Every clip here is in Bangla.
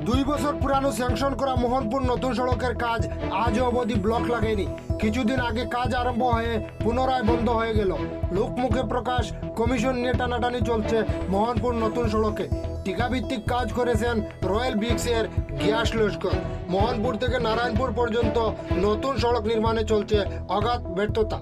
2 বছর পুরানো স্যাংশন করা মোহনপুর নতুন সড়কের কাজ আজও অবধি ব্লক লাগেনি। কিছুদিন আগে কাজ আরম্ভ হয়ে পুনরায় বন্ধ হয়ে গেল। লোকমুখে প্রকাশ, কমিশন নিয়ে টানাটানি চলছে মোহনপুর নতুন সড়কে। টিকাভিত্তিক কাজ করেছেন রয়্যাল ব্রিক্সের গ্যাস লস্কর। মোহনপুর থেকে নারায়ণপুর পর্যন্ত নতুন সড়ক নির্মাণে চলছে অগাধ ব্যর্থতা।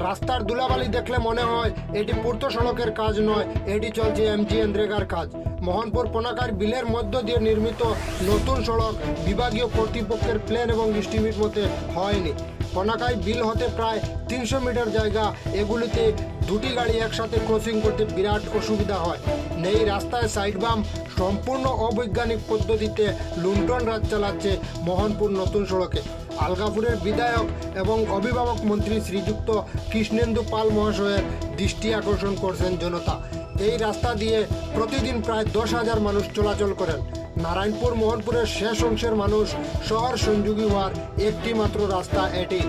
রাস্তার ধুলাবালি দেখলে মনে হয় এটি পূর্ত সড়কের কাজ নয়, এটি চলছে এমজিএনরেগার কাজ। মোহনপুর পোনাকার বিলের মধ্য দিয়ে নির্মিত নতুন সড়ক বিভাগীয় কর্তৃপক্ষের প্ল্যান এবং এস্টিমেট মতে হয়নি। পোনাকাই বিল হতে প্রায় 300 মিটার জায়গা, এগুলিতে দুটি গাড়ি একসাথে ক্রসিং করতে বিরাট অসুবিধা হয়। নেই রাস্তায় সাইড বাম, সম্পূর্ণ অবৈজ্ঞানিক পদ্ধতিতে লুণ্ঠন রাজ চালাচ্ছে মোহনপুর নতুন সড়কে। আলগাপুরের বিধায়ক এবং অভিভাবক মন্ত্রী শ্রীযুক্ত কৃষ্ণেন্দু পাল মহাশয়ের দৃষ্টি আকর্ষণ করছেন জনতা। এই রাস্তা দিয়ে প্রতিদিন প্রায় 10,000 মানুষ চলাচল করেন। নারায়ণপুর মোহনপুরের শেষ অংশের মানুষ শহর সংযোগী হওয়ার একটি মাত্র রাস্তা এটি।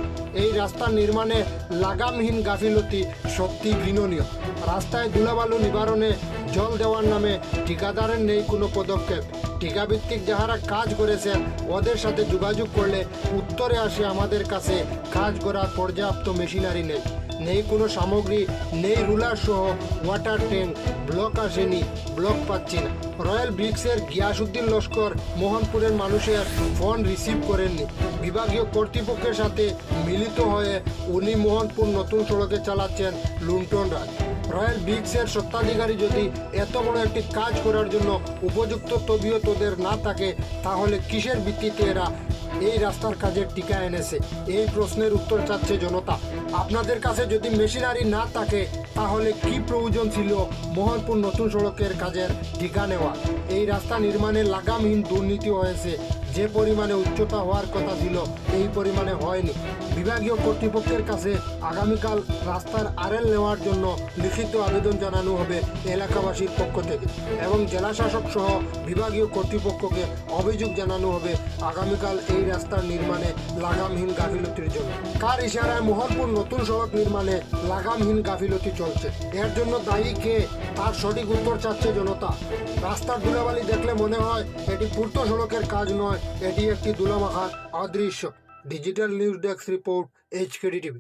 এই রাস্তা নির্মাণে লাগামহীন গাফিলতি সত্যি ঘৃণনীয়। রাস্তায় ধুলাবালু নিবারণে জল দেওয়ার নামে ঠিকাদারের নেই কোনো পদক্ষেপ। টিকাভিত্তিক যাহারা কাজ করেছেন ওদের সাথে যোগাযোগ করলে উত্তরে আসে আমাদের কাছে কাজ করার পর্যাপ্ত মেশিনারি নেই, নেই কোনো সামগ্রী, নেই রুলার সহ ওয়াটার ট্যাঙ্ক। ব্লক আসেনি, ব্লক পাচ্ছি না। রয়্যাল ব্রিক্সের গিয়াসউদ্দিন লস্কর মোহনপুরের মানুষের ফোন রিসিভ করেননি। বিভাগীয় কর্তৃপক্ষের সাথে মিলিত হয়ে উনি মোহনপুর নতুন সড়কে চালাচ্ছেন লুণ্ঠন রাজ। রয়্যাল ব্রিক্সের স্বত্বাধিকারী যদি এত বড় একটি কাজ করার জন্য উপযুক্ত তবিয়ত ওদের না থাকে, তাহলে কিসের ভিত্তিতে এরা এই রাস্তার কাজের টিকা এনেছে? এই প্রশ্নের উত্তর চাচ্ছে জনতা। আপনাদের কাছে যদি মেশিনারি না থাকে, তাহলে কি প্রয়োজন ছিল মোহনপুর নতুন সড়কের কাজের টিকা নেওয়া? এই রাস্তা নির্মাণে লাগামহীন দুর্নীতি হয়েছে। যে পরিমাণে উচ্চতা হওয়ার কথা ছিল এই পরিমাণে হয়নি। বিভাগীয় কর্তৃপক্ষের কাছে আগামীকাল রাস্তার আরএল নেওয়ার জন্য লিখিত আবেদন জানানো হবে এলাকাবাসীর পক্ষ থেকে, এবং জেলা শাসক সহ বিভাগীয় কর্তৃপক্ষকে অভিযোগ জানানো হবে আগামীকাল এই রাস্তার নির্মাণে লাগামহীন গাফিলতির জন্য। কার ইশারায় মোহনপুর নতুন সড়ক নির্মাণে লাগামহীন গাফিলতি চলছে? এর জন্য দায়ী কে? তার সঠিক উত্তর চাচ্ছে জনতা। রাস্তার ধুলাবালি দেখলে মনে হয় এটি পূর্ত সড়কের কাজ নয়, এটি একটি ধুলামাখার অদৃশ্য। Digital news desk report, HKD TV।